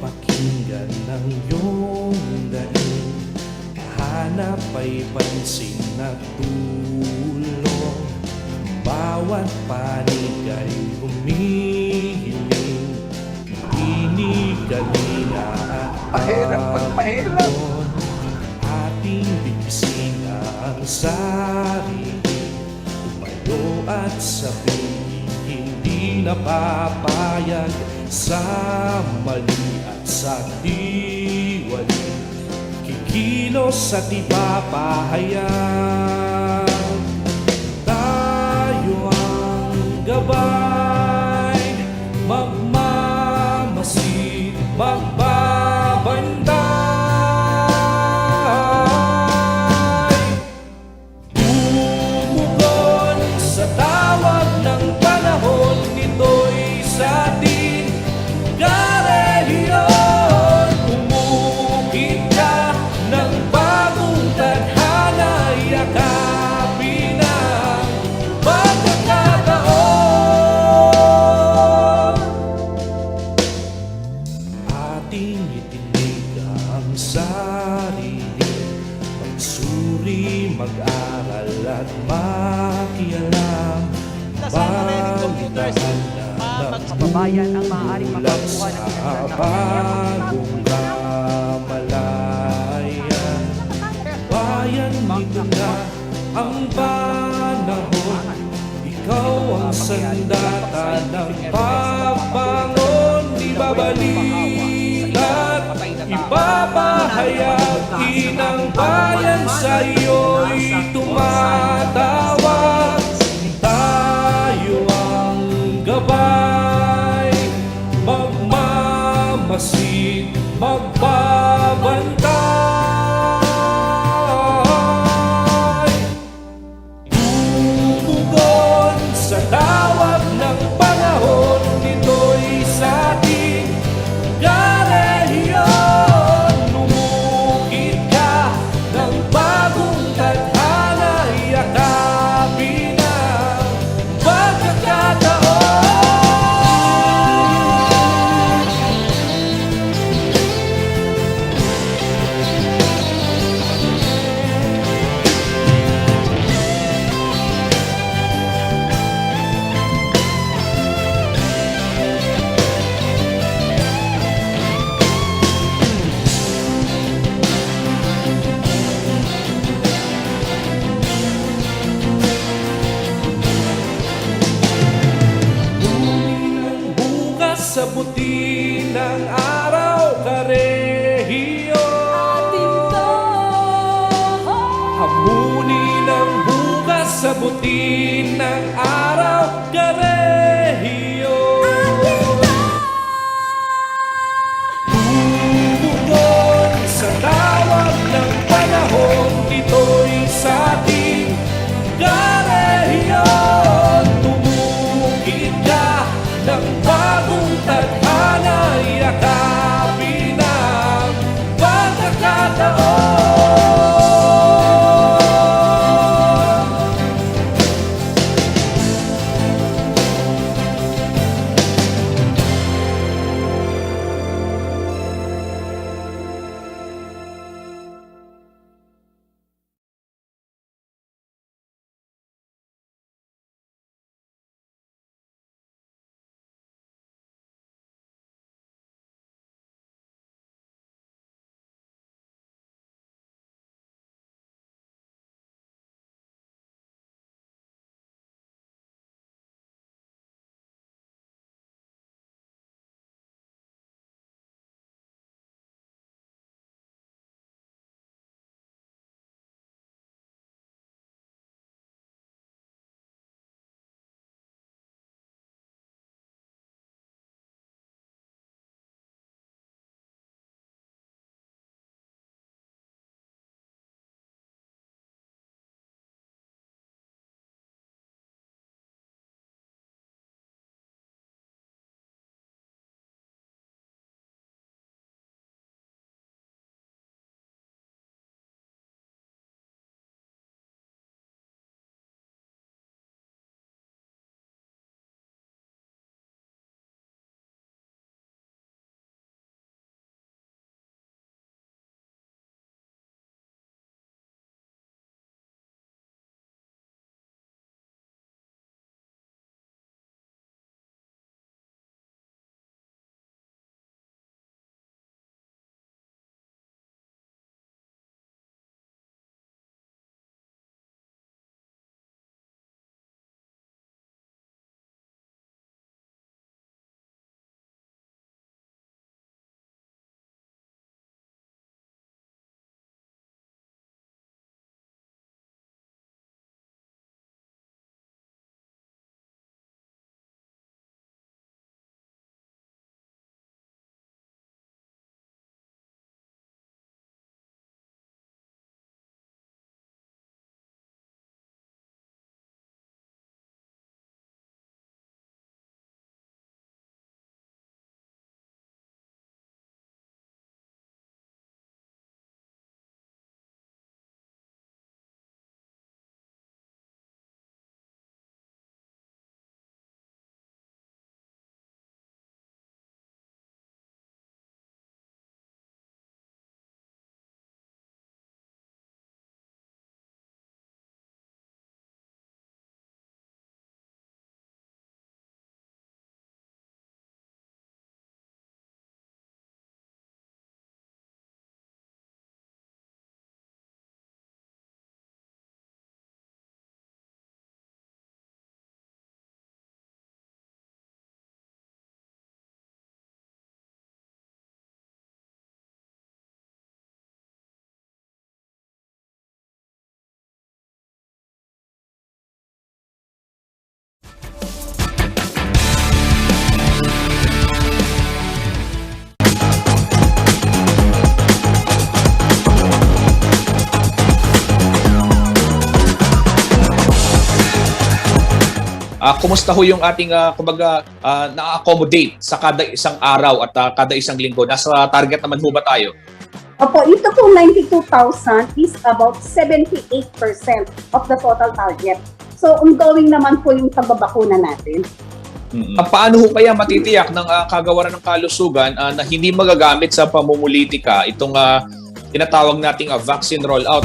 Pakinggan ng iyong daing, hanap ay pansin at tulong. Bawat panig ay humihiling, inigalinga at pagpapon. Ating bigsin ang sarili, tumayo at sabihin, hindi napapayag sa mali at sa diwali. Kikilos at ipapahayag, tayo ang gabay, magmamasid, magbabantay. Tumugon sa tawag ng panahon, nito'y sa atin karehiyon. Umukit ka ng bagong tadhana, yakapin ang pagkakataon. Ating itinig ang sarili, magsuri, mag-aral at makialam. Balitaan na kababayan ang maaaring makakuha ng bagong kamalayan. Bayan, dito na ang panahon, ikaw ang sandata ng pagbangon. Ibabalik at ipapahayag, inang bayan sa iyo'y tumatawag. Tayo ang gabay, magmamasid, magbabantay. Tumugon sa tawag ng panahon, nito'y sa ating karehiyon. Lumukit ka ng bagong tadhana, yakapin ang pagkakataon. Sa buti ng araw, karehiyon. Hamunin ang bukas sa buti ng araw, karehiyon. Tumugon sa tawag ng panahon, ito'y sa ating karehiyon. Tumukit ka ng bagong tadhana, yakapin ang pagkakataon. Kumusta ho yung ating na-accommodate sa kada isang araw at kada isang linggo? Nasa target naman ho ba tayo? Opo, ito pong 92,000 is about 78% of the total target. So, ongoing naman po yung pagbabakuna natin. Paano ho kaya matitiyak ng kagawaran ng kalusugan na hindi magagamit sa pamumulitika itong tinatawag nating vaccine rollout?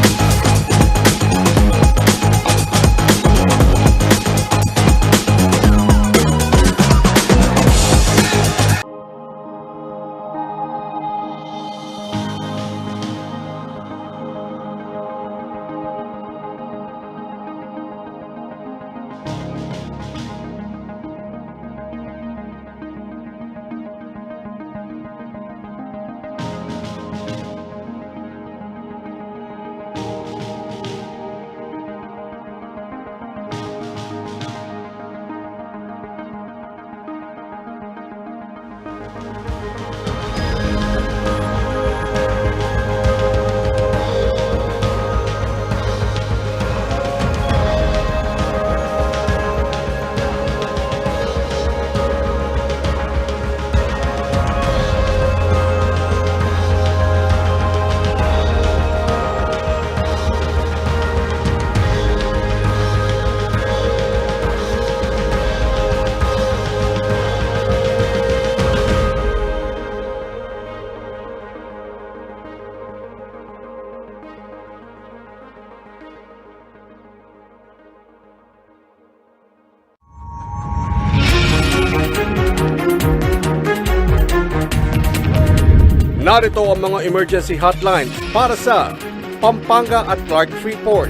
Narito ang mga emergency hotlines para sa Pampanga at Clark Freeport.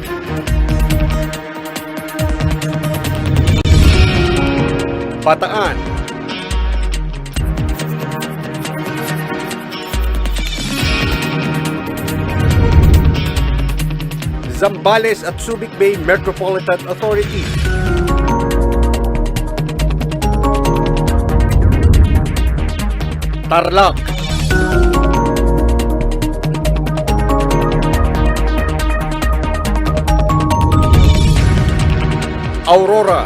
Bataan, Zambales at Subic Bay Metropolitan Authority. Tarlac, Aurora,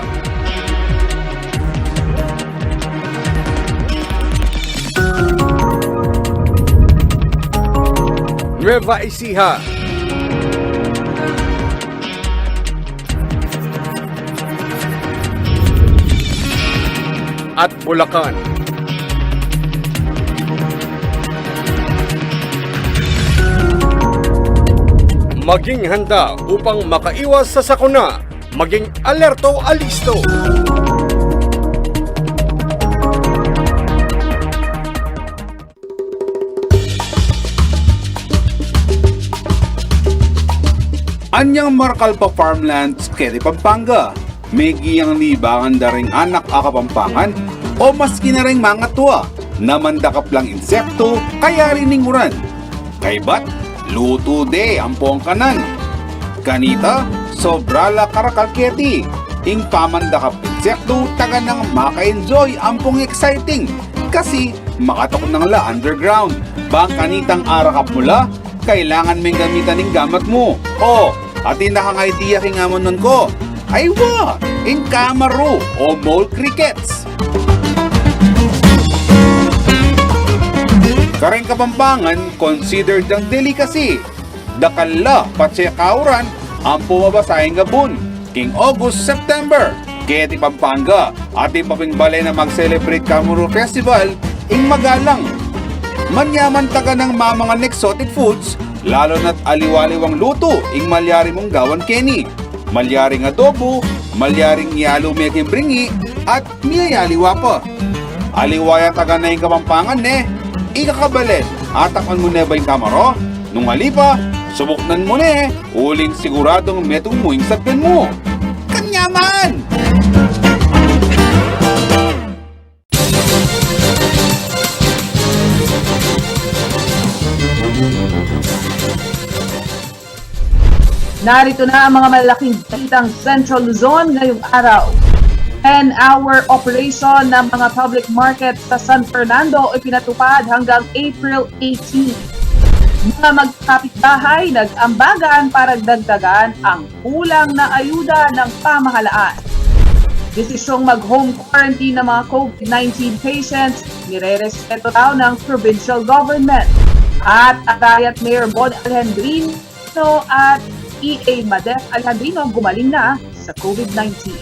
Nueva Ecija, at Bulacan. Maging handa upang makaiwas sa sakuna. Maging alerto alisto. Anyang Marcalpa Farmlands, Quezon, Pampanga. May giyang libangan da ring anak akapampangan o maski na ring mga tuwa na mandakap lang insekto kaya rininguran. Kaybat, luto de ang kanan. Kanita, sobrala karakalketi. Ing pamandakap insekto taga nang maka-enjoy ampong exciting. Kasi makatok nang la underground. Bang kanitang arakap mula, kailangan mong gamitan ng gamat mo. O, atin na kang idea kingamon nun ko. Aywa, ing kamaro o mole crickets. Kareng Kapampangan, considered ang delicacy. Dakala, patsekauran, ang pumabasahing gabon. King August, September. Keti Pampanga, ating papingbalay na mag-celebrate Kamuro Festival, ing magalang. Manyaman taga ng mga exotic foods, lalo na't aliwaliwang luto, ing malyari mong gawan Kenny. Malyaring adobo, malyaring yalo meking bringi, at miyayaliwa pa. Aliwaya taga na yung Kapampangan ikakabalen, atakon mo na ba yung kamaro? Nung halipa, subuknan mo uling siguradong metong muing sabyan mo. Kanyaman! Narito na ang mga malaking balitang Central Luzon ngayong araw. 10-hour operation ng mga public market sa San Fernando ay pinatupad hanggang April 18. Mga magkapitbahay nag-ambagan para dagdagan ang kulang na ayuda ng pamahalaan. Desisyong mag-home quarantine ng mga COVID-19 patients, nire-respeto daw ng provincial government. At Arayat Mayor Bon Alejandrino at EA Madef Alejandrino gumaling na sa COVID-19.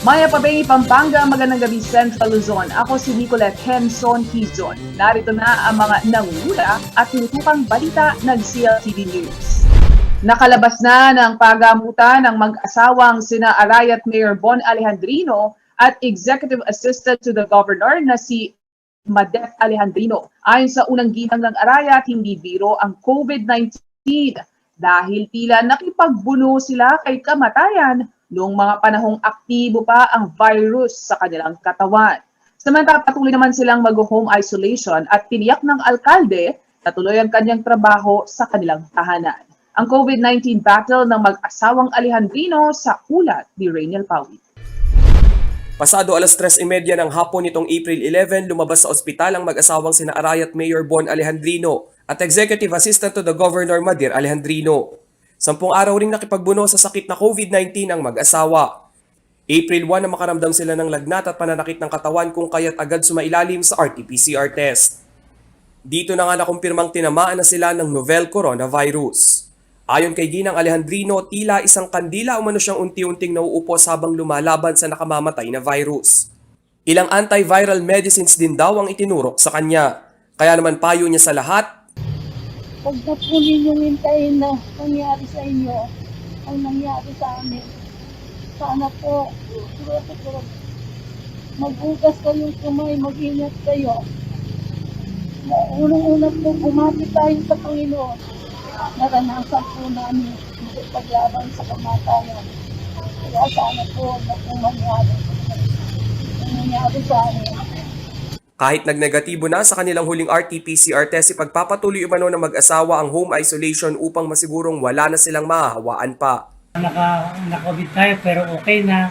Maya Pabay, Pampanga, magandang gabi Central Luzon. Ako si Nicolette Henson Hizon. Narito na ang mga nangungula at tinutukang balita ng CLTV News. Nakalabas na ng pagamutan ng mag-asawang sina Arayat Mayor Bon Alejandrino at Executive Assistant to the Governor na si Madef Alejandrino. Ayon sa unang ginang ng Arayat, hindi biro ang COVID-19 dahil tila nakipagbuno sila kay kamatayan noong mga panahong aktibo pa ang virus sa kanilang katawan. Samantala patuloy naman silang mag-home isolation at tiniyak ng alkalde na tuloy ang kanyang trabaho sa kanilang tahanan. Ang COVID-19 battle ng mag-asawang Alejandrino sa ulat ni Rainiel Pawit. Pasado alas 3:30 ng hapon nitong April 11, lumabas sa ospital ang mag-asawang sina Arayat Mayor Bon Alejandrino at Executive Assistant to the Governor Madir Alejandrino. 10 araw ring nakipagbuno sa sakit na COVID-19 ang mag-asawa. April 1 na makaramdam sila ng lagnat at pananakit ng katawan kung kaya't agad sumailalim sa RT-PCR test. Dito na nga nakumpirmang tinamaan na sila ng novel coronavirus. Ayon kay Ginang Alejandrino, tila isang kandila umano siyang unti-unting nauupos habang lumalaban sa nakamamatay na virus. Ilang antiviral medicines din daw ang itinurok sa kanya. Kaya naman payo niya sa lahat, Huwag na po ninyong hintayin na nangyari sa inyo ang nangyari sa amin. Sana po, maghugas kayong kamay, mag-ingat kayo. Unang-una po, bumati tayo sa Panginoon. Naranasan po namin paglaban sa kamatayan. Kaya sana po na po mangyari. Ang nangyari sa amin. kahit nagnegatibo na sa kanilang huling RT-PCR test, ipagpapatuloy umano ng mag-asawa ang home isolation upang masigurong wala na silang mahahawaan pa. Naka-COVID tayo pero okay na,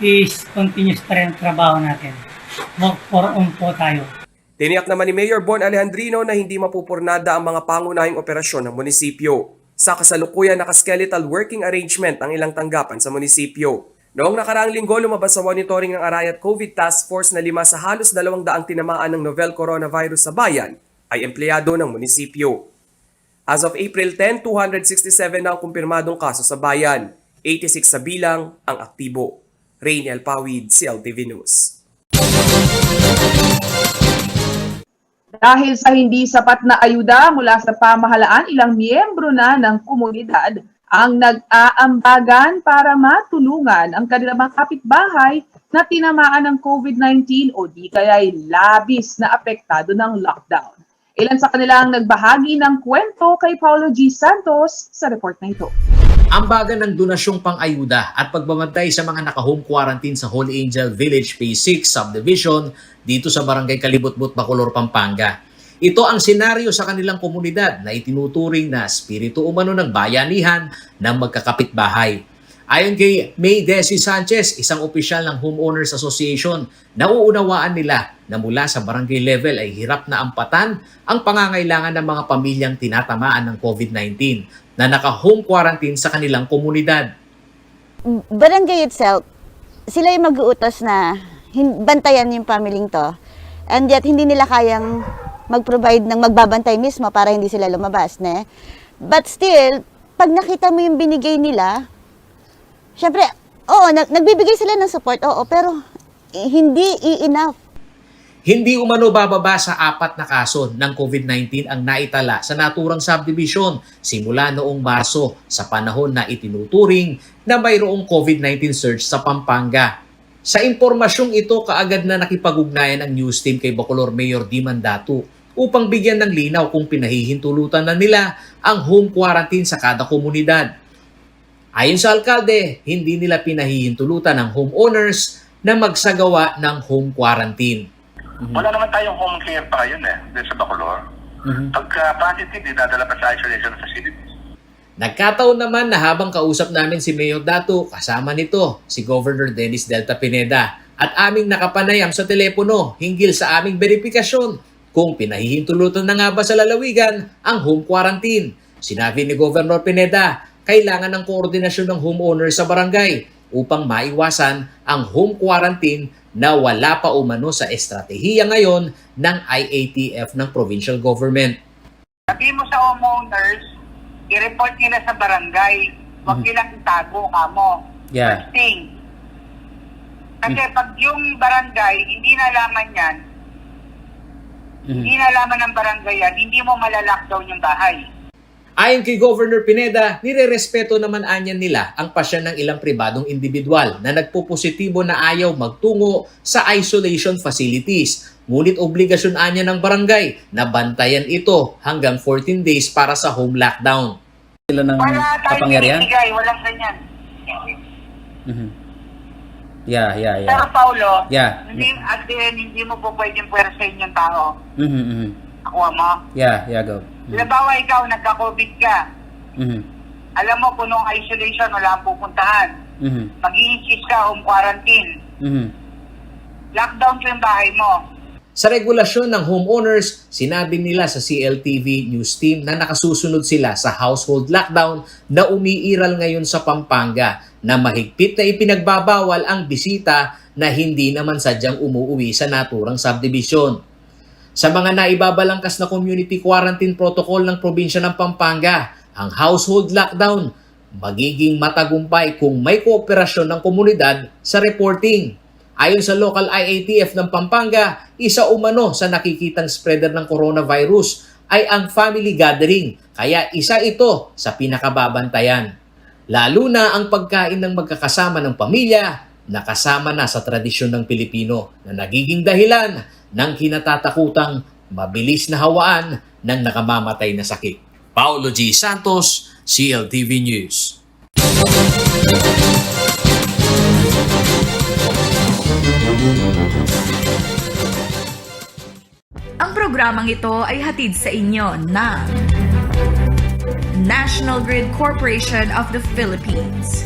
is continuous pa rin ang trabaho natin. Work for on po tayo. Tiniyak naman ni Mayor Bon Alejandrino na hindi mapupurnada ang mga pangunahing operasyon ng munisipyo. Sa kasalukuyan, naka-skeletal working arrangement ang ilang tanggapan sa munisipyo. Noong nakaraang linggo, lumabas sa monitoring ng Arayat COVID Task Force na 5 sa halos 200 tinamaan ng novel coronavirus sa bayan ay empleyado ng munisipyo. As of April 10, 267 na ang kumpirmadong kaso sa bayan. 86 sa bilang ang aktibo. Rainiel Pawid, CLTV News. Dahil sa hindi sapat na ayuda mula sa pamahalaan, ilang miyembro na ng komunidad ang nag-aambagan para matulungan ang kanilang mga kapitbahay na tinamaan ng COVID-19 o di kaya'y labis na apektado ng lockdown. Ilan sa kanilang nagbahagi ng kwento kay Paulo G. Santos sa report na ito. Ambagan ng donasyong pang-ayuda at pagbabantay sa mga naka-home quarantine sa Holy Angel Village Phase 6 Subdivision dito sa Barangay Kalibutbut, Bacolor, Pampanga. Ito ang senaryo sa kanilang komunidad na itinuturing na spiritu umano ng bayanihan ng magkakapitbahay. Ayon kay May Desi Sanchez, isang opisyal ng Homeowners Association, nauunawaan nila na mula sa barangay level ay hirap na ampatan ang pangangailangan ng mga pamilyang tinatamaan ng COVID-19 na naka-home quarantine sa kanilang komunidad. Barangay itself, sila yung mag-uutos na bantayan yung pamilying to, and yet hindi nila kayang mag-provide ng magbabantay mismo para hindi sila lumabas. Ne? But still, pag nakita mo yung binigay nila, syempre, oo, nagbibigay sila ng support, oo, pero hindi enough. Hindi umano bababa sa 4 na kaso ng COVID-19 ang naitala sa naturang subdivision simula noong Marso sa panahon na itinuturing na mayroong COVID-19 surge sa Pampanga. Sa impormasyong ito, kaagad na nakipag-ugnayan ang news team kay Bacolor Mayor Di Mandato upang bigyan ng linaw kung pinahihintulutan na nila ang home quarantine sa kada komunidad. Ayon sa alkalde, hindi nila pinahihintulutan ng homeowners na magsagawa ng home quarantine. Wala naman tayong home care pa yun sa Bacolor. Pagka positive, dinadala pa sa isolation facilities. Nagkataon naman na habang kausap namin si Mayor Dato, kasama nito si Governor Dennis Delta Pineda at aming nakapanayam sa telepono hinggil sa aming verifikasyon kung pinahihintulutan na nga ba sa lalawigan ang home quarantine. Sinabi ni Governor Pineda, kailangan ng koordinasyon ng homeowner sa barangay upang maiwasan ang home quarantine na wala pa umano sa estratehiya ngayon ng IATF ng provincial government. Sabi mo sa homeowners, i-report nila sa barangay. Huwag nilang itago kamo. Yeah. First thing. Kasi pag yung barangay, hindi nalaman yan, hindi nalaman ng barangay yan, hindi mo malalockdown yung bahay. Ayon kay Governor Pineda, nirerespeto naman anyan nila ang pasya ng ilang pribadong individual na nagpupositibo na ayaw magtungo sa isolation facilities. Ngunit obligasyon anya ng barangay na bantayan ito hanggang 14 days para sa home lockdown. Wala tayong binibigay, walang ganyan. Yeah. Pero Paulo, Yeah. hindi mo po pwedeng pwersahin yung tao. Nakuha mo? Yeah, go. Halimbawa ikaw, nagka-COVID ka. Alam mo, punong isolation, wala kang pupuntahan. Mag-i-insist ka, home quarantine. Lockdown ko yung bahay mo. Sa regulasyon ng homeowners, sinabi nila sa CLTV News Team na nakasusunod sila sa household lockdown na umiiral ngayon sa Pampanga na mahigpit na ipinagbabawal ang bisita na hindi naman sadyang umuuwi sa naturang subdivision. Sa mga naibabalangkas na community quarantine protocol ng probinsya ng Pampanga, ang household lockdown magiging matagumpay kung may kooperasyon ng komunidad sa reporting. Ayon sa local IATF ng Pampanga, isa umano sa nakikitang spreader ng coronavirus ay ang family gathering, kaya isa ito sa pinakababantayan. Lalo na ang pagkain ng magkakasama ng pamilya na kasama na sa tradisyon ng Pilipino na nagiging dahilan ng kinatatakutang mabilis na hawaan ng nakamamatay na sakit. Paulo G. Santos, CLTV News. Ang programang ito ay hatid sa inyo ng National Grid Corporation of the Philippines.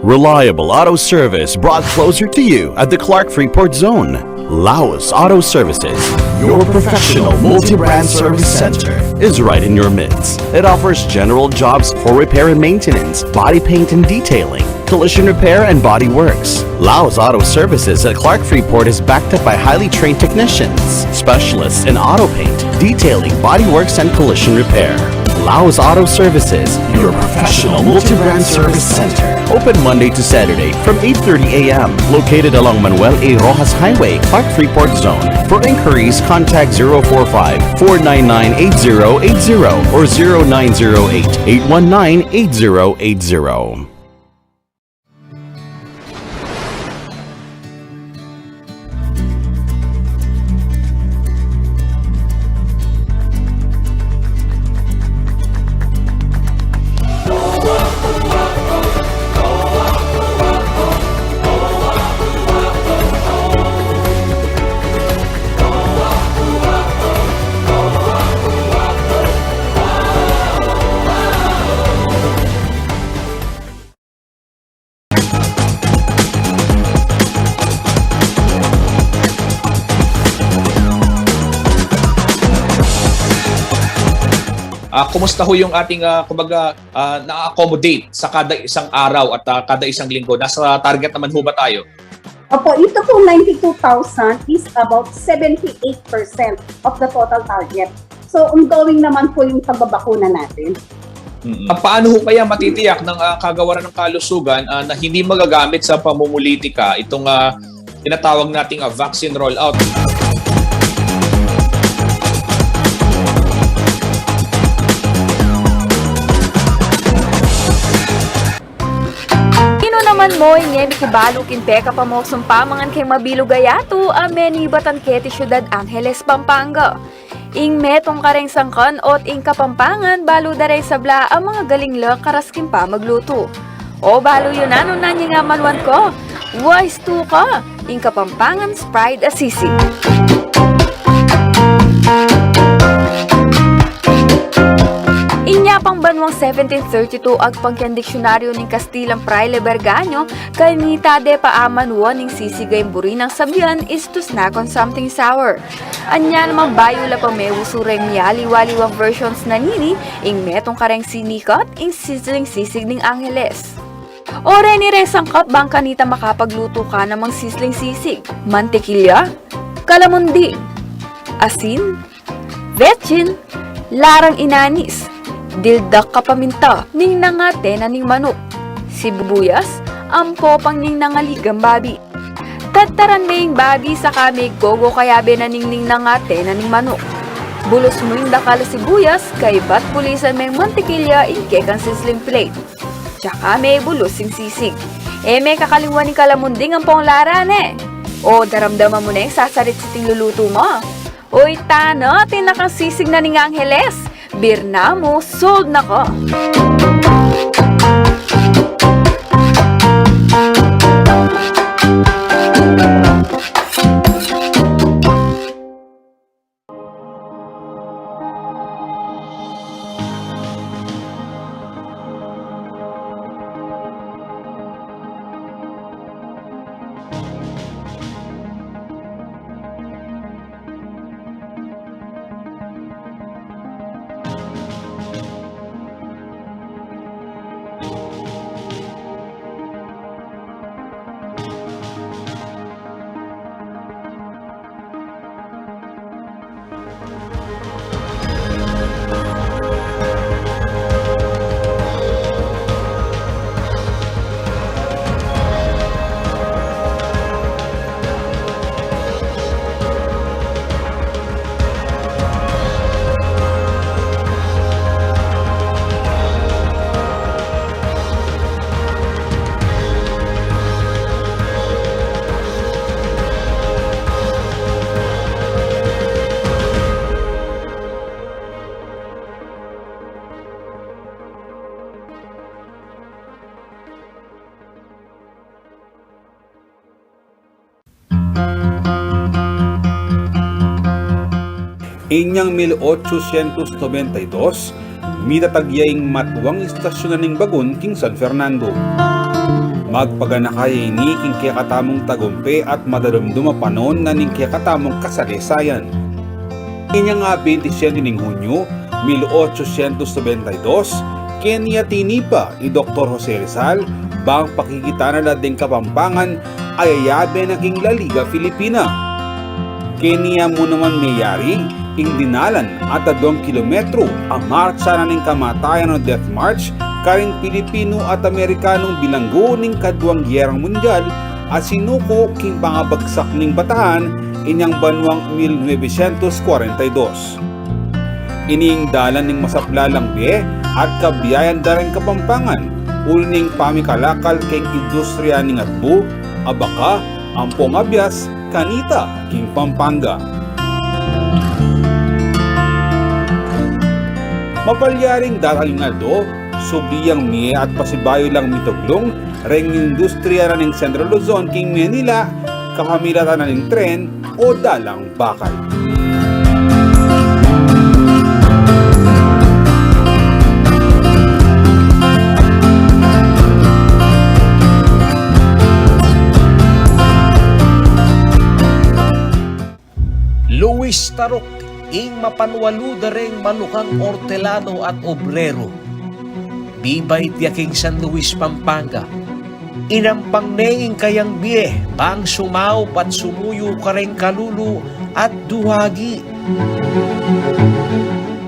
Reliable auto service brought closer to you at the Clark Freeport Zone. Laos Auto Services, your professional multi-brand service center, is right in your midst. It offers general jobs for repair and maintenance, body paint and detailing, collision repair and body works. Laos Auto Services at Clark Freeport is backed up by highly trained technicians, specialists in auto paint, detailing, body works and collision repair. Laos Auto Services, your professional multi-brand service center. Open Monday to Saturday from 8:30 a.m. Located along Manuel A. Rojas Highway, Clark Freeport Zone. For inquiries, contact 045-499-8080 or 0908-819-8080. Kumusta ho yung ating na-accommodate sa kada isang araw at kada isang linggo? Nasa target naman ho ba tayo? Opo, ito pong 92,000 is about 78% of the total target. So, ongoing naman po yung pagbabakuna natin. Paano ho kaya matitiyak ng kagawaran ng kalusugan na hindi magagamit sa pamumulitika itong tinatawag nating vaccine rollout? Naman mo, ingemi kibalo kinpeka pa mo sumpamangan kay Mabilo Gayato, ameni Batangketi Syudad Angeles, Pampanga. Ing metong kareng sangkan ot ing Kapampangan, balo daray sabla ang mga galing le karaskin pa magluto. O balo yun ano na niya nga malwan ko, wise to ka, ing Kapampangan Pride Assisi. Inya pang banwang 1732 agpangkyan diksyonaryo ning Kastilang Fraile Berganyo, kanita de paaman ning sisigay buri ng sabyan is to snack on something sour. Anya namang bayo la pamewusureng miyali-waliwang versions na nini, ing metong kareng sinikat, ing sizzling sisig ning Angeles. Ore ni rin sangkap bang kanita makapagluto ka namang sizzling sisig, mantikilya, kalamundi, asin, vetchin, larang inanis, dildak kapaminta, ning nangate na ning manok, sibuyas, ampo pang ning nangaligang babi. Tataran maying babi sa kami gogo kayabe na ning nangate na ning manok. Bulos mo yung dakala sibuyas, kay bat pulisan may mantikilya ingke kang sizzling plate. Tsaka may bulos sing sisig. May kakaliwan ni kalamunding ang pong laran O daramdaman mo na yung sasarit sa tingluluto mo. Uy, tano, tinakang sisig na ni Angeles. Beer na mo, sold na ko. Inyang 1892, mitatagyaing matuwang istasyon ng bagon king San Fernando. Magpaganakay ni king kiyakatamong tagumpe at madadumduma panon na ning kiyakatamong kasalesayan. Inyang 27 ng Hunyo, 1892, Kenya tinipa ni Dr. Jose Rizal bang pakikita na dating Kapampangan ay ayabe na king La Liga Filipina. Kenya mo naman mayari ing dinalan at 2 kilometro ang marcha na ning kamatayan o Death March karing Pilipino at Amerikanong bilanggo ning Kaduang Gyerang Mundial at sinuko king pangabagsak ning Batahan inyang banwang 1942. Ining dalan ning masaplalang biye at kabiyayan dareng Kapampangan uling pamikalakal king industriya ning atbo, abaka, ampong abyas, kanita king Pampanga. Mapalyaring daraling nga do, subiyang miye at pasibayo lang mituglong, reng industriya na ng Central Luzon king Manila, kakamilatan na ng tren o dalang bakal. Luis Tarok, ing mapanwaluda ring malukang ortelano at obrero. Bibay tiyaking San Luis, Pampanga. Inampang neing kayang biye, pang sumaw pat sumuyo kareng kalulu at duhagi.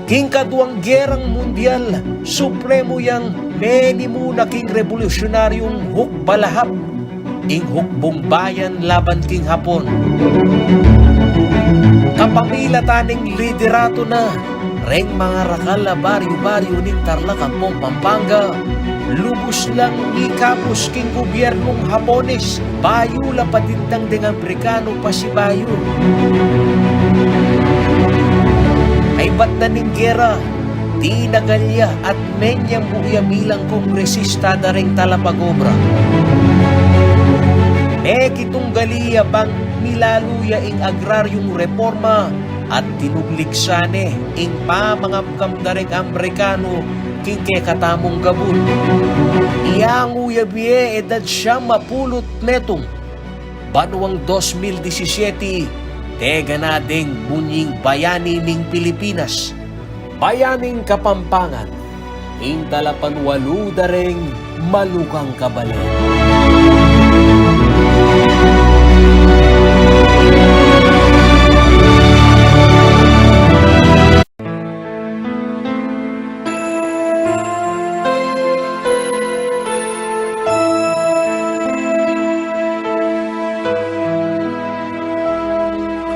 King Kaduang Gyerang Mundial, supremo yang neni mo na king revolusyonaryong hukbalahap, ing hukbong laban king Hapon. Kapamilataning liderato na reng mga rakala baryo-baryo ni Tarlac Kampong Pampanga, lubos lang ikapos king gobyernong Hapones, bayo lapatindang ding Amerikano pasibayo. Ay ba't na ning gera, di nagalya at menyang buya bilang kongresista na ring Talapagobra. Kitong galiya bang nilaluya ing agraryong reforma at tinublik sane ing pamangapkam na ring Amerikano king katamong gabun. Ianguya biye edad siya mapulot netong banuang 2017 tega na ding bunying bayani ning Pilipinas. Bayaning Kapampangan, intalapan walu dareng malukang kabalen.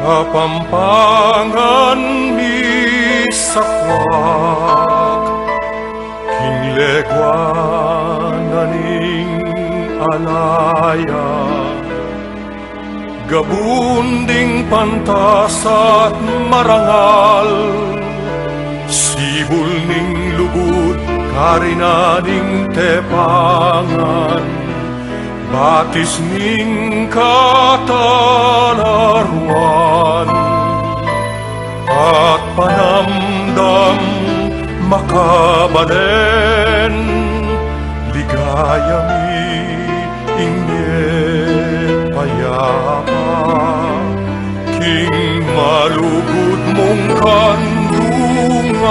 Kapampangan mi sakwak, kinglegwananing alaya, gabunding pantas at marangal, sibul ning lubut karinaning tepangan, batis ning katalaruan, at panamdam makabalen, ligaya mi inye payapa, king malugod mong kandungan.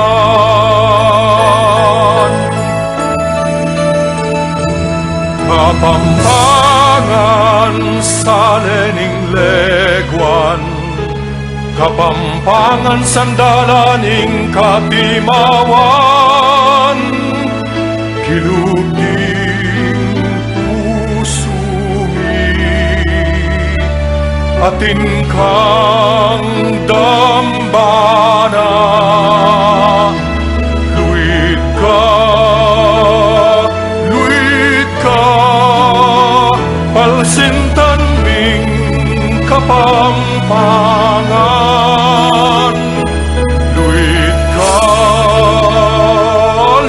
Kapampangan sa lening legwan, Kapampangan sandalaning katimawan, kiluging pusumi, atin kang dambana, luit ka, palsintan ming Kapampangan,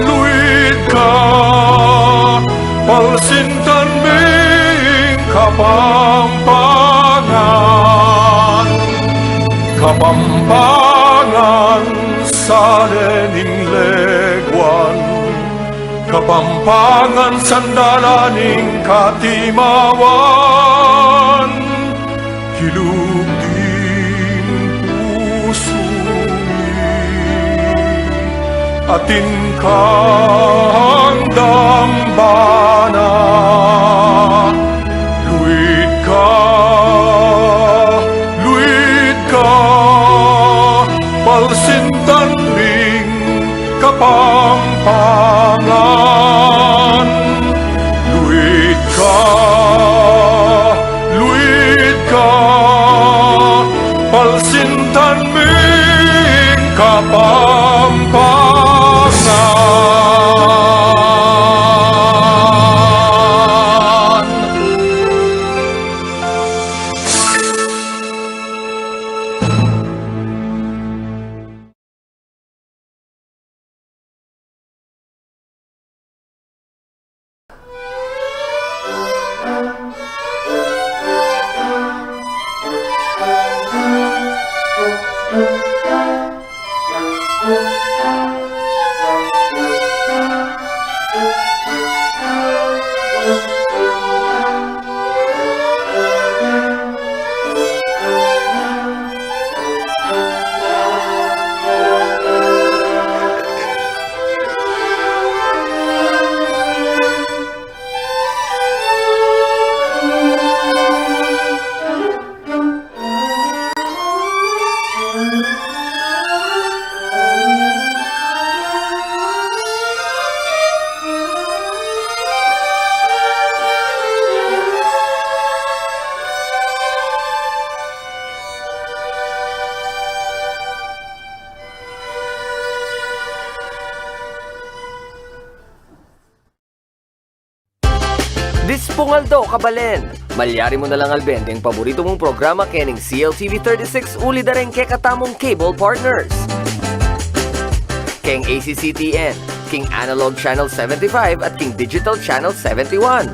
luit ka, palsintan ming Kapampangan, Kapampangan sa lening legwan, Kapampangan sandalaning katimawan, kiluging pusumi, atin kang dambana, luit ka, palsintan ming Kapampangan, luit ka, palsintan ming Kapampangan. Dispongaldo kabalen. Malyari mo na lang albendeng paborito mong programa kening CLTV 36 uli dareng ke katamong cable partners. Keng ACCTN, King Analog Channel 75 at King Digital Channel 71.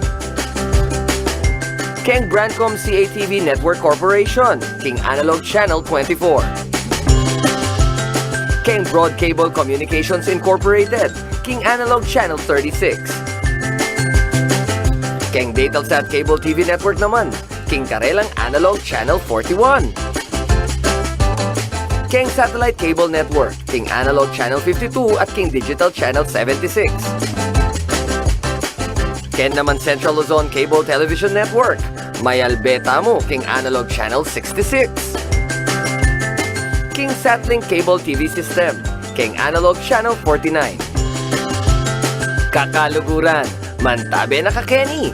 Keng Brandcom CATV Network Corporation, King Analog Channel 24. King Broad Cable Communications Incorporated, King Analog Channel 36. King Datelsat Cable TV Network naman, King Karelang Analog Channel 41. King Satellite Cable Network, King Analog Channel 52 at King Digital Channel 76. Ken naman Central Luzon Cable Television Network, Mayalbeta mo, King Analog Channel 66. King Satlink Cable TV System, King Analog Channel 49. Kakaluguran, mantabe na kakeni,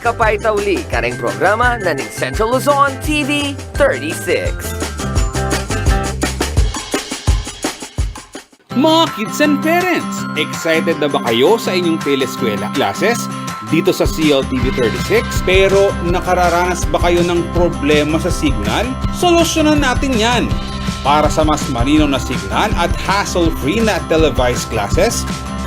kapay tauli kareng programa na ning Central Luzon TV 36. Mga kids and parents, excited na ba kayo sa inyong teleskwela classes dito sa CLTV 36? Pero nakararanas ba kayo ng problema sa signal? Solusyonan natin yan! Para sa mas malinaw na signal at hassle-free na televised classes,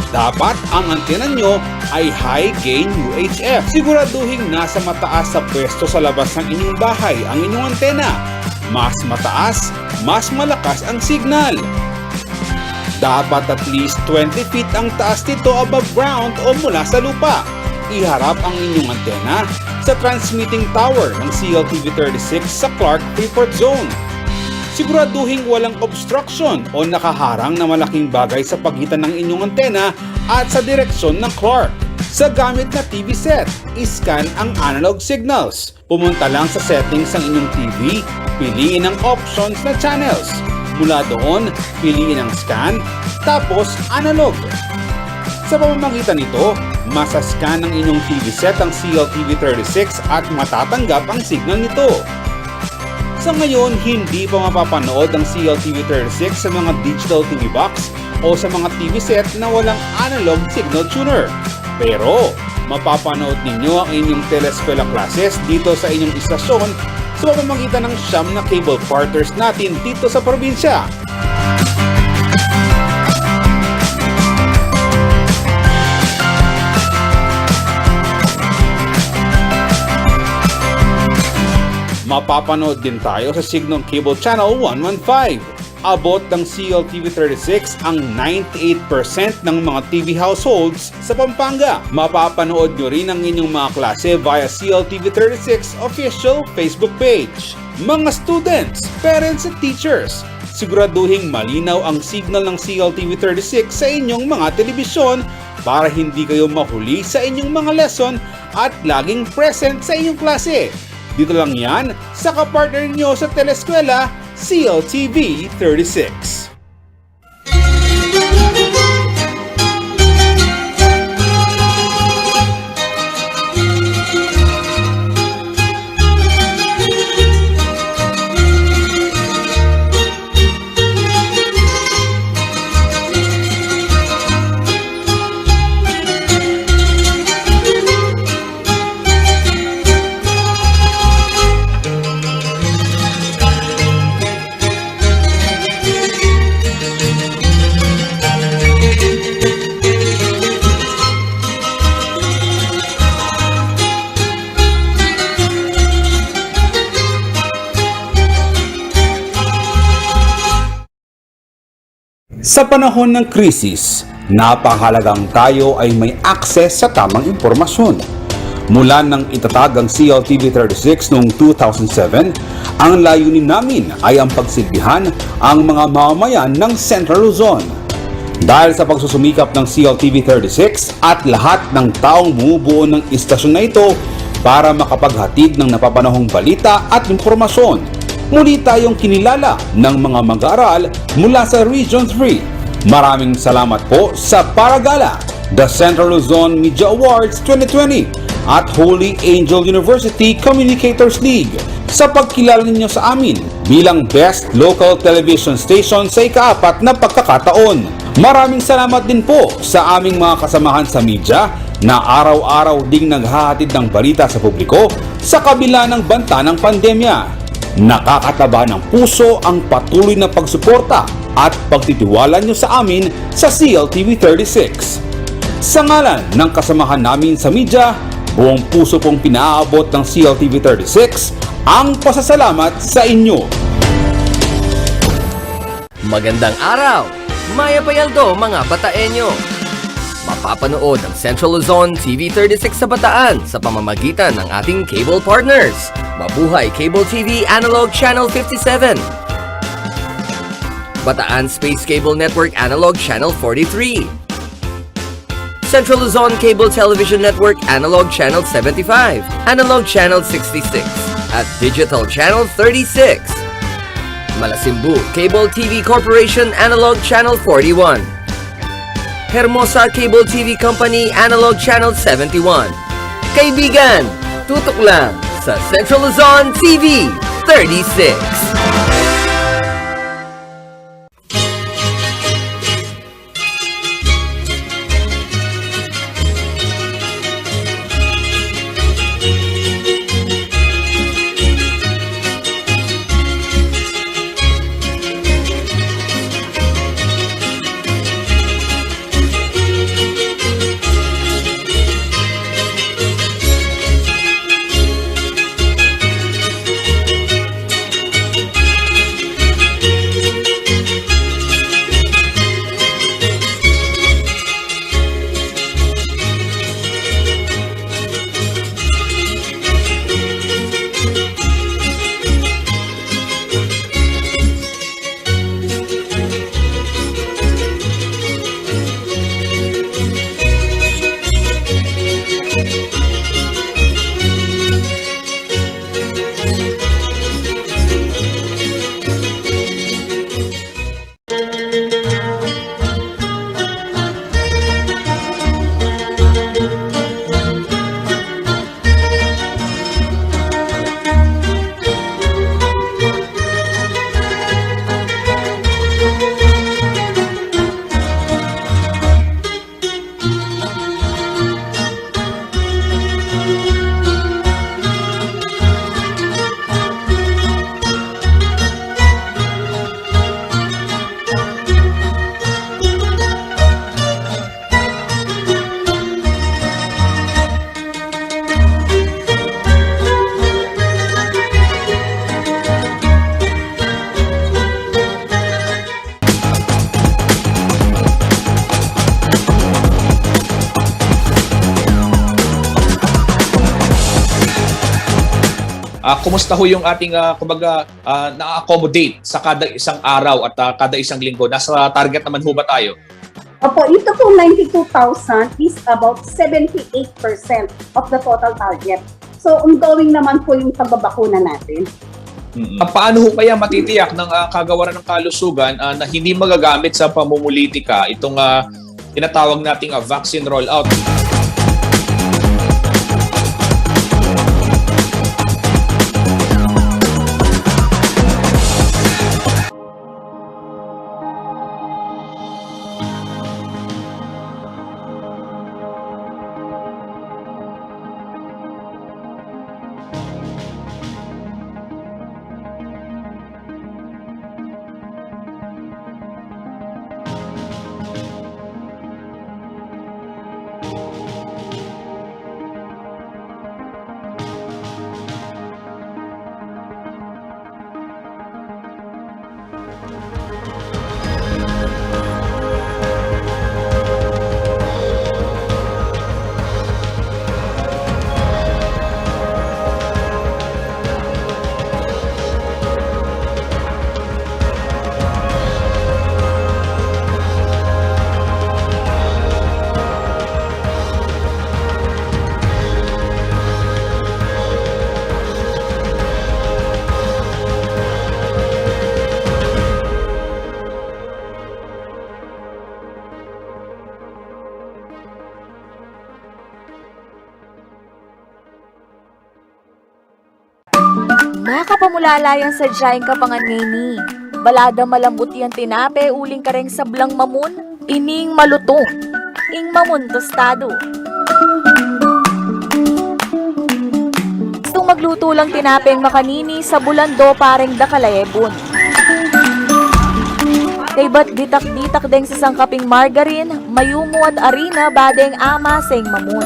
dapat ang antena nyo ay high gain UHF. Siguraduhin nasa mataas sa pwesto sa labas ng inyong bahay ang inyong antena. Mas mataas, mas malakas ang signal. Dapat at least 20 feet ang taas nito above ground o mula sa lupa. Iharap ang inyong antena sa transmitting tower ng CLTV 36 sa Clark Freeport Zone. Siguraduhin walang obstruction o nakaharang na malaking bagay sa pagitan ng inyong antena at sa direksyon ng Clark. Sa gamit na TV set, iscan ang analog signals. Pumunta lang sa settings ng inyong TV, piliin ang options na channels. Mula doon, piliin ang scan, tapos analog. Sa pamamagitan nito, masascan ng inyong TV set ang CLTV 36 at matatanggap ang signal nito. Sa ngayon, hindi pa mapapanood ang CLTV 36 sa mga digital TV box o sa mga TV set na walang analog signal tuner. Pero, mapapanood ninyo ang inyong teleskwela classes dito sa inyong istasyon sa pamamagitan ng siyam na cable partners natin dito sa probinsya. Mapapanood din tayo sa Signal Cable Channel 115. Abot ng CLTV 36 ang 98% ng mga TV households sa Pampanga. Mapapanood nyo rin ang inyong mga klase via CLTV 36 official Facebook page. Mga students, parents at teachers, siguraduhin malinaw ang signal ng CLTV 36 sa inyong mga telebisyon para hindi kayo mahuli sa inyong mga lesson at laging present sa inyong klase. Dito lang yan sa kapartner nyo sa teleskwela, CLTV 36. Sa panahon ng krisis, napakahalagang tayo ay may access sa tamang impormasyon. Mula nang itatag ang CLTV 36 noong 2007, ang layunin namin ay ang pagsilbihan ang mga mamamayan ng Central Luzon. Dahil sa pagsusumikap ng CLTV 36 at lahat ng taong bumubuo ng istasyon na ito para makapaghatid ng napapanahong balita at impormasyon, muli tayong kinilala ng mga mag-aaral mula sa Region 3. Maraming salamat po sa Paragala, the Central Luzon Media Awards 2020 at Holy Angel University Communicators League sa pagkilala ninyo sa amin bilang Best Local Television Station sa ika-4 na pagkakataon. Maraming salamat din po sa aming mga kasamahan sa media na araw-araw ding naghahatid ng balita sa publiko sa kabila ng banta ng pandemya. Nakakataba ng puso ang patuloy na pagsuporta at pagtitiwala nyo sa amin sa CLTV 36. Sa ngalan ng kasamahan namin sa media, buong puso pong pinaabot ng CLTV 36 ang pasasalamat sa inyo. Magandang araw! Maya Payaldo, mga Bataenyo. Mapapanood ang Central Luzon TV36 sa Bataan sa pamamagitan ng ating cable partners. Mabuhay Cable TV Analog Channel 57. Bataan Space Cable Network Analog Channel 43. Central Luzon Cable Television Network Analog Channel 75, Analog Channel 66, at Digital Channel 36. Malasimbu Cable TV Corporation Analog Channel 41. Hermosa Cable TV Company Analog Channel 71. Kaibigan, tutok lang sa Central Luzon TV 36. Kumusta ho yung ating na-accommodate sa kada isang araw at kada isang linggo? Nasa target naman ho ba tayo? Opo, ito po 92,000 is about 78% of the total target. So, ongoing naman po yung pagbabakuna natin. Paano ho kaya matitiyak ng kagawaran ng kalusugan na hindi magagamit sa pamumulitika itong tinatawag nating vaccine rollout? Makapamulalayan sa Jain Kapangan ngayni. Balada malambot yang tinape uling kareng sablang mamun, ining malutong, ing mamun tostado. Gustong magluto lang tinapeng makanini sa bulando pareng dakalayebon. Kay ba't ditak-ditak deng sa sangkaping margarine, mayumo at arina badeng ama seng mamun.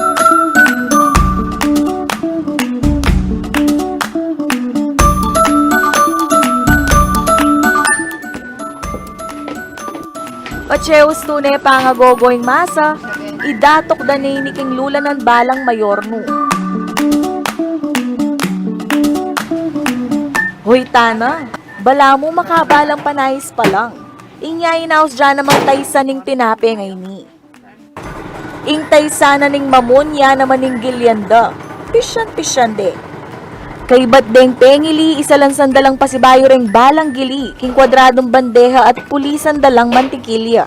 Pacheus tunay pa nga gogoing masa, idatok danay ni king lulanan balang mayorno. Hoy tana, bala mo makabalang panayis pa lang. Inyay naus dyan namang taysa ning tinape ngay ni. Ing taysa na ning mamunya naman ning gilyanda. Pisyan de. Kay ba't deng pengili, isa lang sandalang pasibayo ring balang gili, king kwadradong bandeha at pulisan dalang mantikilya.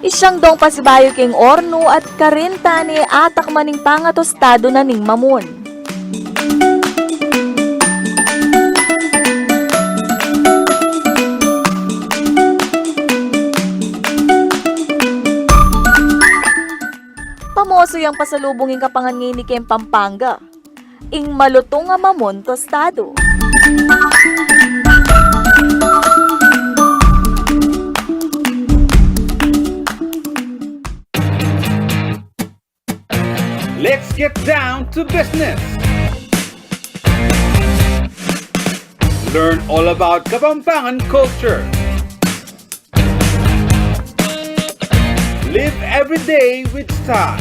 Isyang dong pasibayo king orno at karinta ni atak maning pangatostado na ning mamun. Pamoso yung pasalubungin kapangan ngayon ni Kem Pampanga. Ing malutong nga mamon tostado. Let's get down to business. Learn all about Kapampangan culture. Live every day with style.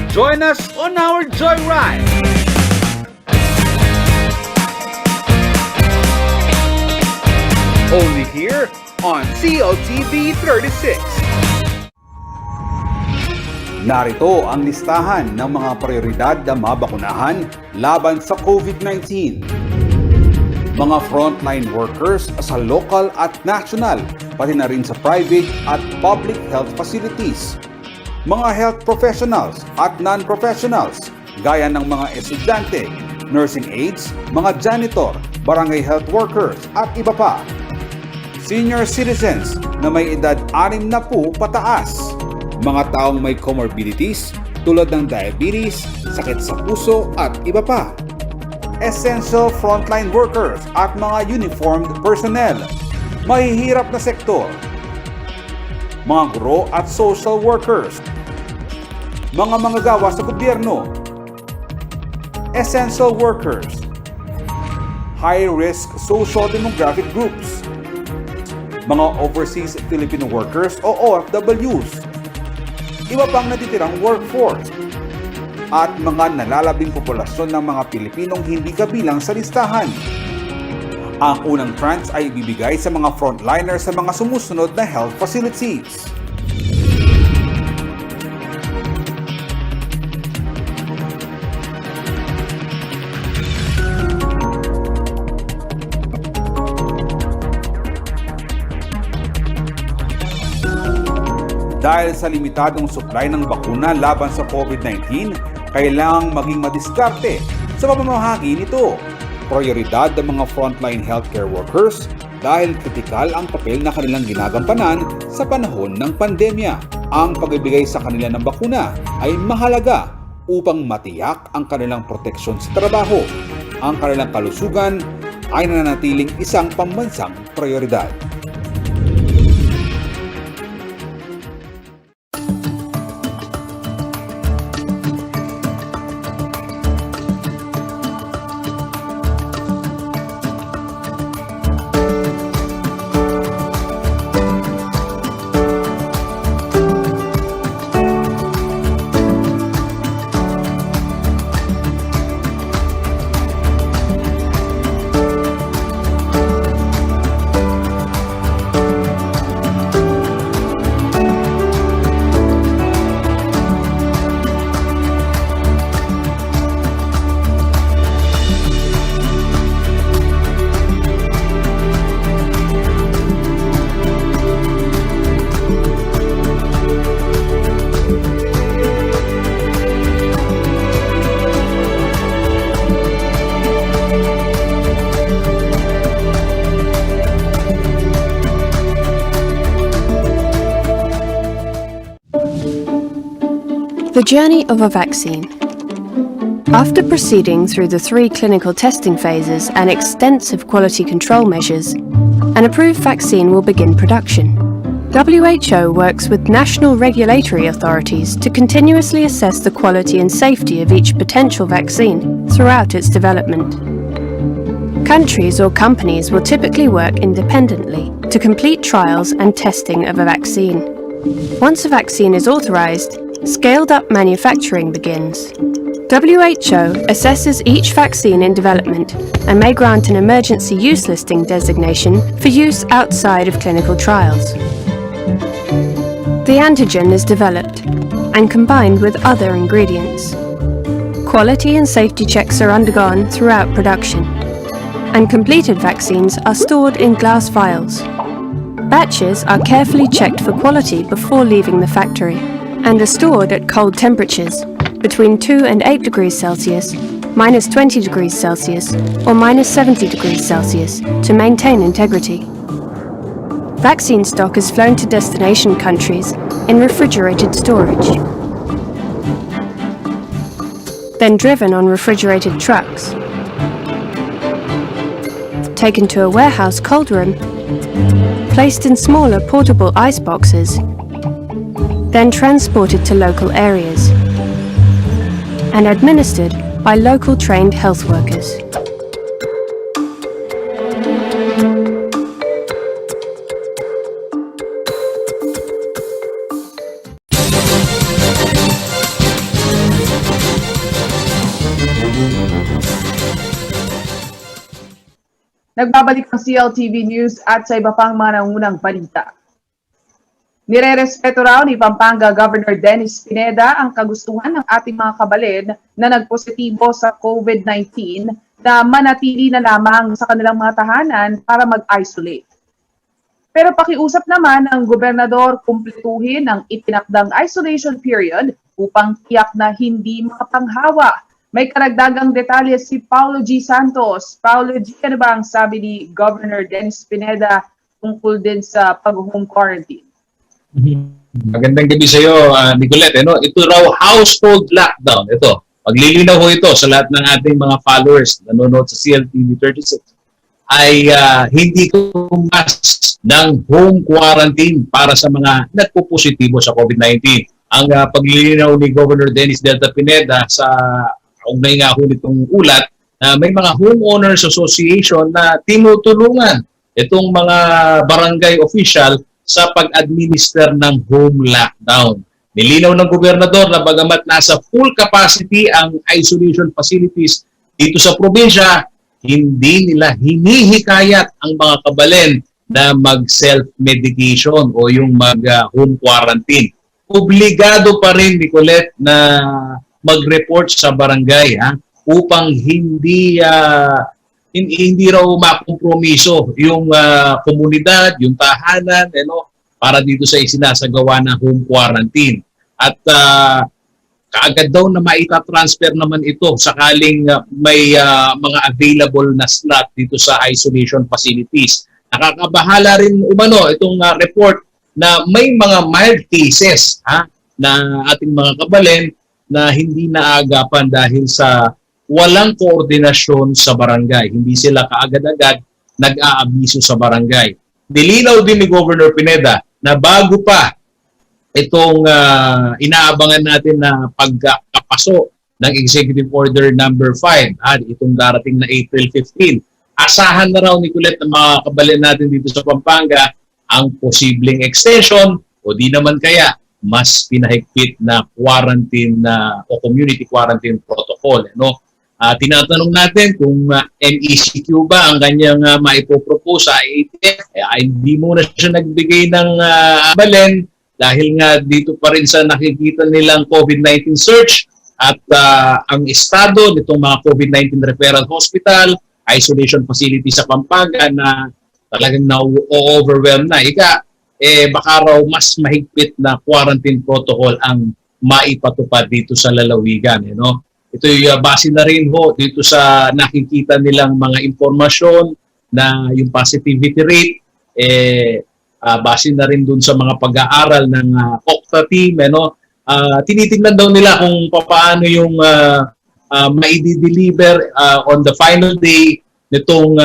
Join us on our joyride. Only here on COTV 36. Narito ang listahan ng mga prioridad na mabakunahan laban sa COVID-19. Mga frontline workers sa local at national, pati na rin sa private at public health facilities. Mga health professionals at non-professionals, gaya ng mga estudyante, nursing aides, mga janitor, barangay health workers at iba pa. Senior citizens na may edad 60 pataas. Mga taong may comorbidities tulad ng diabetes, sakit sa puso at iba pa. Essential frontline workers at mga uniformed personnel, mahihirap na sektor, mga guro at social workers, mga manggagawa sa gobyerno, essential workers, high-risk social demographic groups, mga overseas Filipino workers o OFWs, iba pang natitirang workforce, at mga nalalabing populasyon ng mga Pilipinong hindi kabilang sa listahan. Ang unang tranche ay ibibigay sa mga frontliners sa mga sumusunod na health facilities. Dahil sa limitadong supply ng bakuna laban sa COVID-19, kailangang maging madiskarte sa pamamahagi nito. Prioridad ng mga frontline healthcare workers dahil kritikal ang papel na kanilang ginagampanan sa panahon ng pandemya. Ang pagbibigay sa kanila ng bakuna ay mahalaga upang matiyak ang kanilang proteksyon sa trabaho. Ang kanilang kalusugan ay nananatiling isang pambansang prioridad. The journey of a vaccine. After proceeding through the 3 clinical testing phases and extensive quality control measures, an approved vaccine will begin production. WHO works with national regulatory authorities to continuously assess the quality and safety of each potential vaccine throughout its development. Countries or companies will typically work independently to complete trials and testing of a vaccine. Once a vaccine is authorized, scaled-up manufacturing begins. WHO assesses each vaccine in development and may grant an emergency use listing designation for use outside of clinical trials. The antigen is developed and combined with other ingredients. Quality and safety checks are undergone throughout production, and completed vaccines are stored in glass vials. Batches are carefully checked for quality before leaving the factory and are stored at cold temperatures between 2 and 8 degrees Celsius, minus 20 degrees Celsius, or minus 70 degrees Celsius to maintain integrity. Vaccine stock is flown to destination countries in refrigerated storage, then driven on refrigerated trucks, taken to a warehouse cold room, placed in smaller portable ice boxes, then transported to local areas, and administered by local trained health workers. Nagbabalik ang CLTV News at sa iba pang mga nangunang balita. Nirerespeto raw ni Pampanga Governor Dennis Pineda ang kagustuhan ng ating mga kabalin na nagpositibo sa COVID-19 na manatili na lamang sa kanilang mga tahanan para mag-isolate. Pero pakiusap naman ng gobernador kumpletuhin ang itinakdang isolation period upang tiyak na hindi makapanghawa. May karagdagang detalye si Paulo G. Santos. Paulo G., ano ba ang sabi ni Governor Dennis Pineda tungkol din sa pag-home quarantine? Magandang gabi sa iyo, Nicolette. Ito raw household lockdown. Ito, paglilinaw ko ito sa lahat ng ating mga followers nanonood sa CLTV 36 ay hindi ko mas ng home quarantine para sa mga nagpo-positibo sa COVID-19. Ang paglilinaw ni Governor Dennis Delta Pineda sa ugnay nga ho nitong ulat na may mga homeowners association na tinutulungan itong mga barangay official sa pag-administer ng home lockdown. Nilinaw ng gobernador na bagamat nasa full capacity ang isolation facilities dito sa probinsya, hindi nila hinihikayat ang mga kabalen na mag-self-medication o yung mag-home quarantine. Obligado pa rin, Nicolette, na mag-report sa barangay upang hindi raw makompromiso yung komunidad, yung tahanan, para dito sa isinasagawa na home quarantine. At kaagad daw na maitatransfer naman ito sakaling may mga available na slot dito sa isolation facilities. Nakakabahala rin umano itong report na may mga mild cases na ating mga kabalen na hindi naagapan dahil sa walang koordinasyon sa barangay. Hindi sila kaagad-agad nag-aabiso sa barangay. Nilinaw din ni Governor Pineda na bago pa itong inaabangan natin na pagkapaso ng Executive Order number 5, itong darating na April 15, asahan na raw, Nicolette, ng mga kabalin natin dito sa Pampanga ang posibleng extension o di naman kaya mas pinahigpit na quarantine o community quarantine protocol. Tinatanong natin kung MECQ ba ang kanyang maipopropose sa ATF. Hindi muna siya nagbigay ng balen dahil nga dito pa rin sa nakikita nilang COVID-19 surge at ang estado nitong mga COVID-19 referral hospital, isolation facility sa Pampanga na talagang na-overwhelm na. Baka raw mas mahigpit na quarantine protocol ang maipatupad dito sa lalawigan. Ito'y base na rin ho dito sa nakikita nilang mga impormasyon na yung positivity rate, base na rin dun sa mga pag-aaral ng OCTA team. Tinitingnan daw nila kung paano yung maidi-deliver on the final day nitong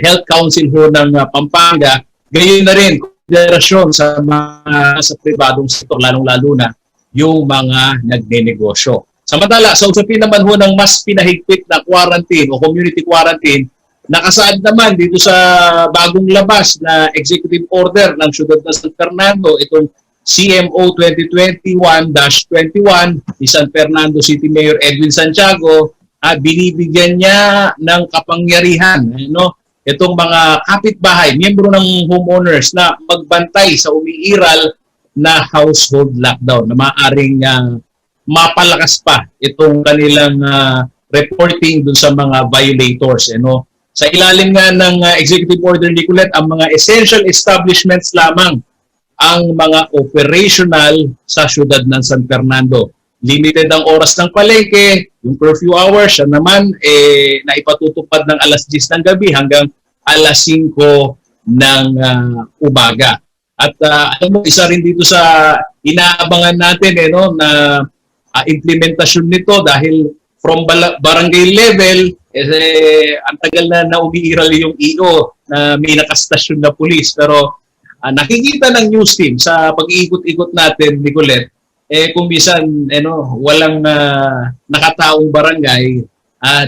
health council ho ng Pampanga. Gayon na rin, konsiderasyon sa mga sa pribadong sektor, lalong-lalo na yung mga nagnenegosyo. Samantala, sa usapin naman ho ng mas pinahigpit na quarantine o community quarantine, nakasaad naman dito sa bagong labas na executive order ng Siyudad ng San Fernando, itong CMO 2021-21 ni San Fernando City Mayor Edwin Santiago, binibigyan niya ng kapangyarihan, itong mga kapitbahay, miyembro ng homeowners na magbantay sa umiiral na household lockdown na maaaring mapalakas pa itong kanilang reporting dun sa mga violators. Sa ilalim nga ng Executive Order ni Colette, ang mga essential establishments lamang ang mga operational sa siyudad ng San Fernando. Limited ang oras ng palengke, yung curfew hours, siya naman na ipatutupad ng alas 10 ng gabi hanggang alas 5 ng umaga. At alam mo, isa rin dito sa inaabangan natin na implementasyon nito dahil from barangay level, ang tagal na umiiral yung EO na may nakastasyon na pulis. Pero nakikita ng news team sa pag-iikot-ikot natin, Nicolette, kung minsan walang nakataong barangay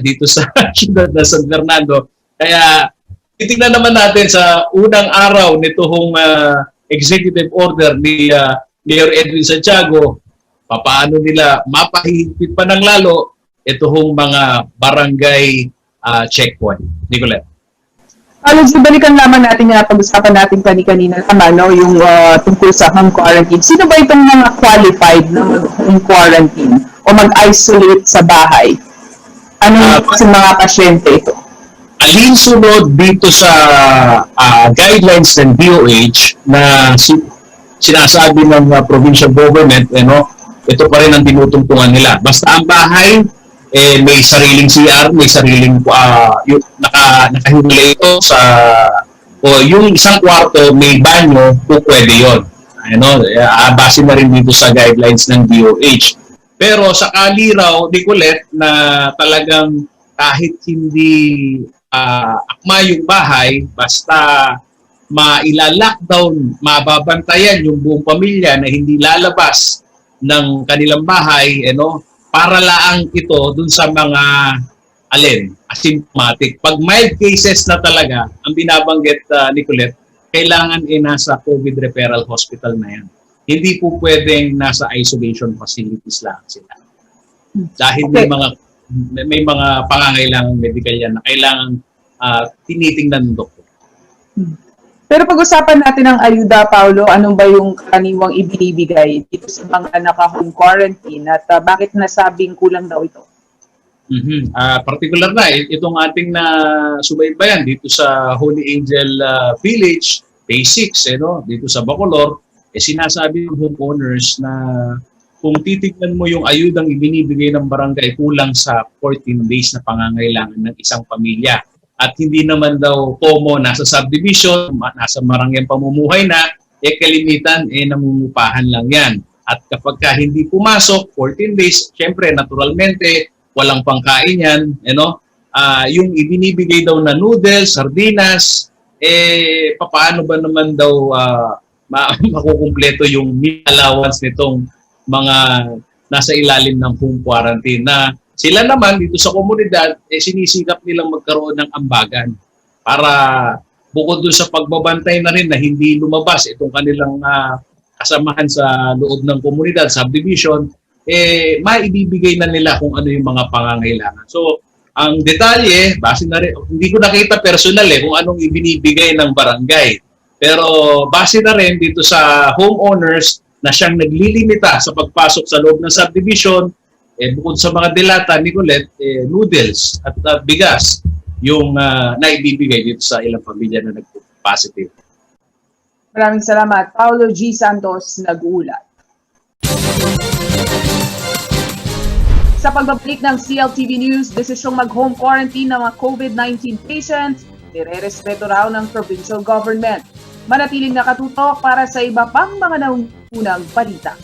dito sa siyudad ng San Fernando. Kaya titingnan naman natin sa unang araw nitong executive order ni Mayor Edwin Santiago, paano nila mapahigpit pa ng lalo itong mga barangay checkpoint. Nicolette. Alex, balikan lamang natin na pag-usapan natin kanina naman, yung tungkol sa home quarantine. Sino ba itong mga qualified na home quarantine o mag-isolate sa bahay? Ano sa mga pasyente ito? Alinsunod dito sa guidelines ng DOH na sinasabi ng provincial government, ito pa rin ang tinutungtungan nila. Basta ang bahay, may sariling CR, may sariling nakahimulay ito yung isang kwarto, may banyo, pwede yun. Base na rin dito sa guidelines ng DOH. Pero sakali raw, Nicolette, na talagang kahit hindi akma yung bahay, basta maila-lockdown, mababantayan yung buong pamilya na hindi lalabas ng kanilang bahay, para laang ito dun sa mga asymptomatic. Pag mild cases na talaga, ang binabanggit, Nicolette, kailangan nasa COVID referral hospital na yan. Hindi po pwedeng nasa isolation facilities lang sila. Dahil may mga pangangailangan medical yan na kailangan tinitingnan ng doktor. Pero pag-usapan natin ang ayuda, Paulo, anong ba yung kaniwang ibinibigay dito sa mga naka-home quarantine at bakit nasabing kulang daw ito? Particular na, itong ating na subaybayan dito sa Holy Angel Village, Phase 6, dito sa Bacolor, sinasabi ng homeowners na kung titignan mo yung ayudang ibinibigay ng barangay, kulang sa 14 days na pangangailangan ng isang pamilya. At hindi naman daw komo nasa subdivision, nasa marangyang pamumuhay na, kalimitan, namumupahan lang yan. At kapag hindi pumasok, 14 days, syempre, naturalmente, walang pangkain yan. Yung ibinibigay daw na noodles, sardinas, paano ba naman daw makukumpleto yung meal allowance nitong mga nasa ilalim ng home quarantine na sila naman dito sa komunidad, sinisikap nilang magkaroon ng ambagan para bukod doon sa pagbabantay na rin na hindi lumabas itong kanilang kasamahan sa loob ng komunidad, subdivision, maibibigay na nila kung ano yung mga pangangailangan. So, ang detalye, base na rin, hindi ko nakita personal kung anong ibinibigay ng barangay. Pero base na rin dito sa homeowners na siyang naglilimita sa pagpasok sa loob ng subdivision, bukod sa mga delata, Nicolette, noodles at bigas yung naibibigay dito sa ilang pamilya na nag-positive. Maraming salamat. Paulo G. Santos, nag-uulat. Sa pagbabalik ng CLTV News, desisyong mag-home quarantine ng mga COVID-19 patients, nire-respeto raw ng provincial government. Manatiling nakatutok para sa iba pang mga naunang balita.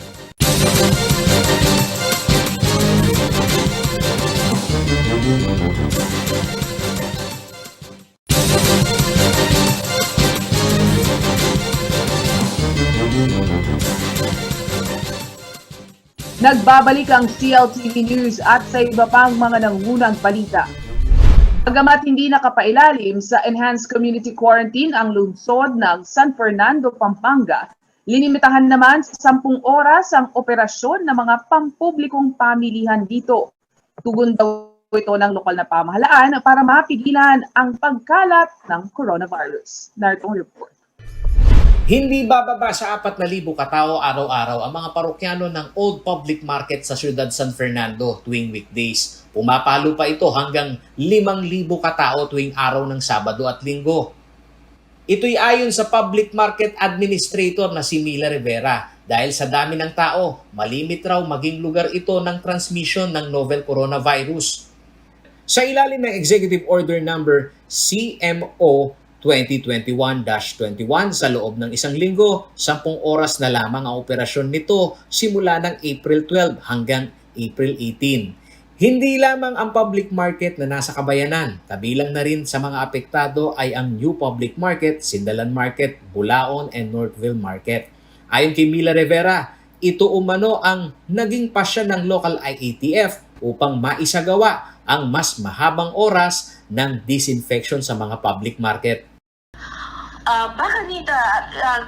Nagbabalik ang CLTV News at sa iba pang mga nangungunang balita. Bagamat hindi nakapailalim sa Enhanced Community Quarantine ang lungsod ng San Fernando, Pampanga, linimitahan naman sa 10 oras ang operasyon ng mga pampublikong pamilihan dito. Tugon daw ito ng lokal na pamahalaan para mapigilan ang pagkalat ng coronavirus. Narito ang report. Hindi bababa sa 4,000 katao araw-araw ang mga parokyano ng Old Public Market sa siyudad San Fernando tuwing weekdays. Pumapalo pa ito hanggang 5,000 katao tuwing araw ng Sabado at Linggo. Ito'y ayon sa Public Market Administrator na si Mila Rivera. Dahil sa dami ng tao, malimit raw maging lugar ito ng transmission ng novel coronavirus. Sa ilalim ng Executive Order Number CMO 2021-21 sa loob ng isang linggo, 10 oras na lamang ang operasyon nito simula ng April 12 hanggang April 18. Hindi lamang ang public market na nasa Kabayanan, kabilang na rin sa mga apektado ay ang New Public Market, Sindalan Market, Bulaon and Northville Market. Ayon kay Mila Rivera, ito umano ang naging pasya ng local IATF upang maisagawa ang mas mahabang oras ng disinfection sa mga public market. Baka need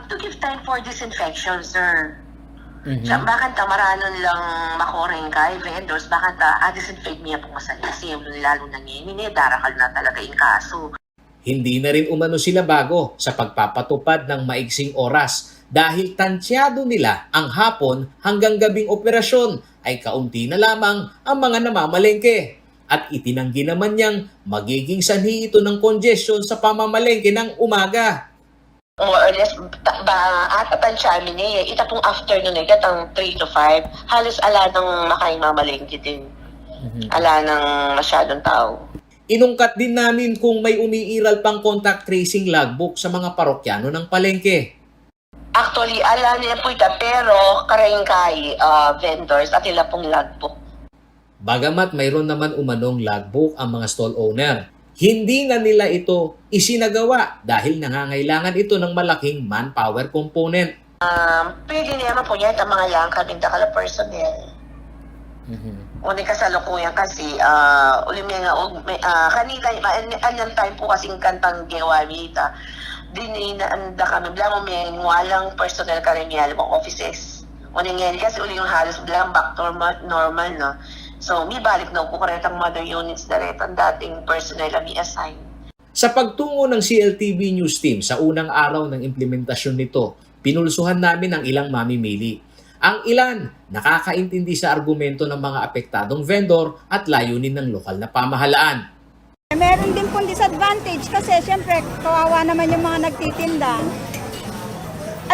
to give time for disinfection, sir. Bakit maranon lang makoring kay vendors, bakit disinfect niya po masalisi, lalo na ngayon, darakal na talaga yung kaso. Hindi na rin umano sila bago sa pagpapatupad ng maigsing oras dahil tansyado nila ang hapon hanggang gabing operasyon ay kaunti na lamang ang mga namamalengke. At itinanggi naman niyang magiging sanhi ito ng congestion sa pamamalengke ng umaga. More or less, atatansya amin ita pong afternoon gatang 3 to 5, halos ala nang makaing mamalengke din. Ala nang masyadong tao. Inungkat din namin kung may umiiral pang contact tracing logbook sa mga parokyano ng palengke. Actually, ala niya po ita, pero karayong kay vendors at ila pong logbook. Bagamat mayroon naman umanong logbook ang mga stall owner, hindi na nila ito isinagawa dahil nangangailangan ito ng malaking manpower component. Pwede naman po yan ang mga lang kaming dakala personnel. Uni kasalukuyan kasi, kanina, anyan time po kasing kantang gewamita. Dininaanda kami, blang may walang personnel karamial mga offices. Uni ngayon kasi uli yung halos blang back to normal, no? So, may balik na po karetang mother units na rin ang dating personnel na mi-assign. Sa pagtungo ng CLTV News Team sa unang araw ng implementasyon nito, pinulsuhan namin ang ilang mamimili. Ang ilan, nakakaintindi sa argumento ng mga apektadong vendor at layunin ng lokal na pamahalaan. Meron din pong disadvantage kasi syempre kawawa naman yung mga nagtitinda.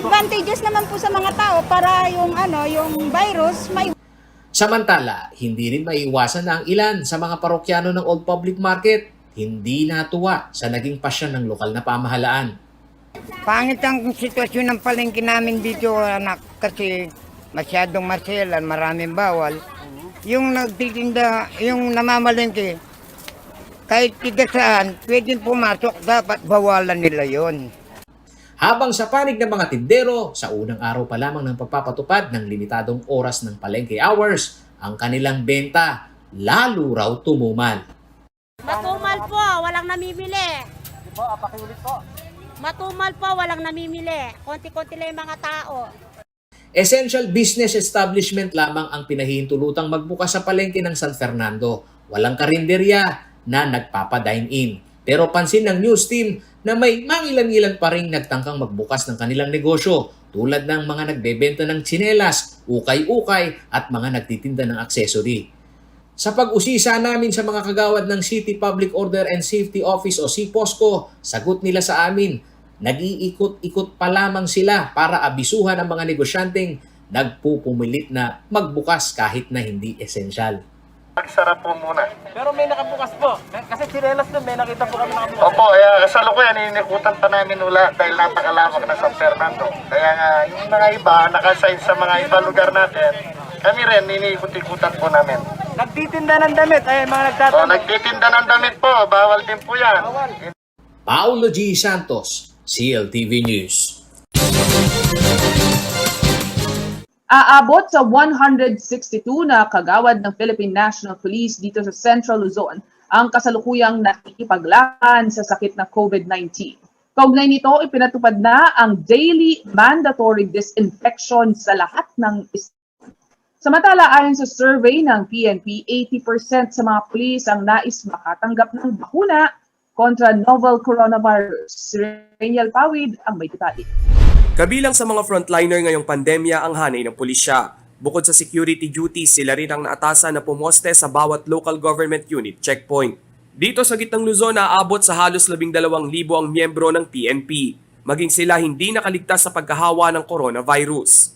Advantages naman po sa mga tao para yung virus may. Samantala, hindi rin maiiwasan na ang ilan sa mga parokyano ng Old Public Market hindi natuwa sa naging pasya ng lokal na pamahalaan. Pangit ang sitwasyon ng palengke namin dito, anak, kasi masyadong maselan, maraming bawal. Yung nagtitinda, yung namamalengke, kahit tiga saan, pwedeng pumasok, dapat bawalan nila yon. Habang sa panig ng mga tindero, sa unang araw pa lamang ng pagpapatupad ng limitadong oras ng palengke hours, ang kanilang benta lalo raw tumumal. Matumal po, walang namimili. Pakiulit po. Matumal po, walang namimili. Konti-konti lang yung mga tao. Essential business establishment lamang ang pinahihintulutang magbukas sa palengke ng San Fernando. Walang karinderya na nagpapa-dine-in. Pero pansin ng news team na may mangilan-ilan pa rin nagtangkang magbukas ng kanilang negosyo tulad ng mga nagbebenta ng tsinelas, ukay-ukay at mga nagtitinda ng accessory. Sa pag-usisa namin sa mga kagawad ng City Public Order and Safety Office o CPOSCO, sagot nila sa amin, nag-iikot-ikot pa lamang sila para abisuhan ang mga negosyanteng nagpupumilit na magbukas kahit na hindi esensyal. Magsara po muna. Pero may nakabukas po. Kasi sirelas doon, may nakita po kami nakabukas. Opo, kasalukuyan, inikutan pa namin ula dahil napakalawak na San Fernando. Kaya nga, yung mga iba, nakasign sa mga iba lugar natin, kami rin, iniikot-ikutan po namin. Nagtitinda ng damit, mga nagtatanong. Nagtitinda ng damit po, bawal din po yan. Paulo G. Santos, CLTV News. Aabot sa 162 na kagawad ng Philippine National Police dito sa Central Luzon ang kasalukuyang nakikipaglaban sa sakit na COVID-19. Kaugnay nito, ipinatupad na ang daily mandatory disinfection sa lahat ng estado. Samantala, ayon sa survey ng PNP, 80% sa mga pulis ang nais makatanggap ng bakuna kontra novel coronavirus. Si Rainiel Pawid ang may detalye. Kabilang sa mga frontliner ngayong pandemya ang hanay ng pulisya. Bukod sa security duties, sila rin ang naatasan na pumoste sa bawat local government unit checkpoint. Dito sa Gitnang Luzon, aabot sa halos 12,000 ang miyembro ng PNP. Maging sila hindi nakaligtas sa pagkahawa ng coronavirus.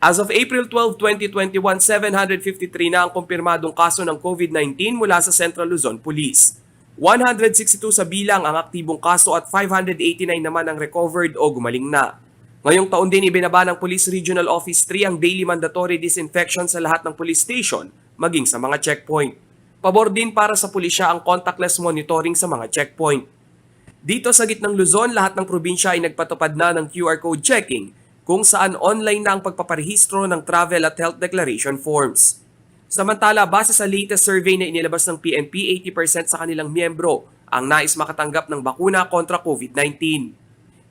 As of April 12, 2021, 753 na ang kumpirmadong kaso ng COVID-19 mula sa Central Luzon Police. 162 sa bilang ang aktibong kaso at 589 naman ang recovered o gumaling na. Ngayong taon din ibinaba ng Police Regional Office 3 ang daily mandatory disinfection sa lahat ng police station, maging sa mga checkpoint. Pabor din para sa pulisya ang contactless monitoring sa mga checkpoint. Dito sa Gitnang Luzon, lahat ng probinsya ay nagpatupad na ng QR code checking, kung saan online na ang pagpaparehistro ng travel at health declaration forms. Samantala, base sa latest survey na inilabas ng PNP, 80% sa kanilang miyembro ang nais makatanggap ng bakuna kontra COVID-19.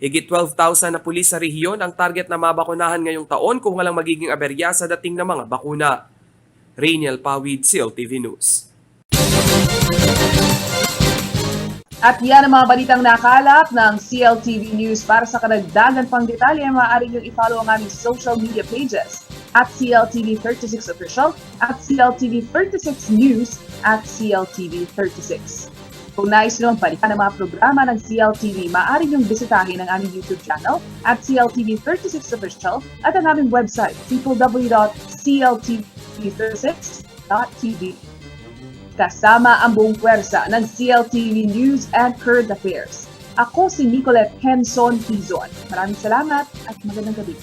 Higit 12,000 na pulis sa rehiyon ang target na mabakunahan ngayong taon kung walang magiging aberya sa dating na mga bakuna. Rainiel Pawid, CLTV News. At yan ang mga balitang nakalap ng CLTV News. Para sa karagdagan pang detalye, maaari niyong i-follow ang aming social media pages at CLTV36Official, at CLTV36News, at CLTV36. Kung nais nyo ang balikan ng mga programa ng CLTV, maaari niyong bisitahin ang aming YouTube channel at CLTV36Official at ang aming website, www.cltv36.tv. Kasama ang buong pwersa ng CLTV News and Current Affairs. Ako si Nicolette Henson Tizon. Maraming salamat at magandang gabi.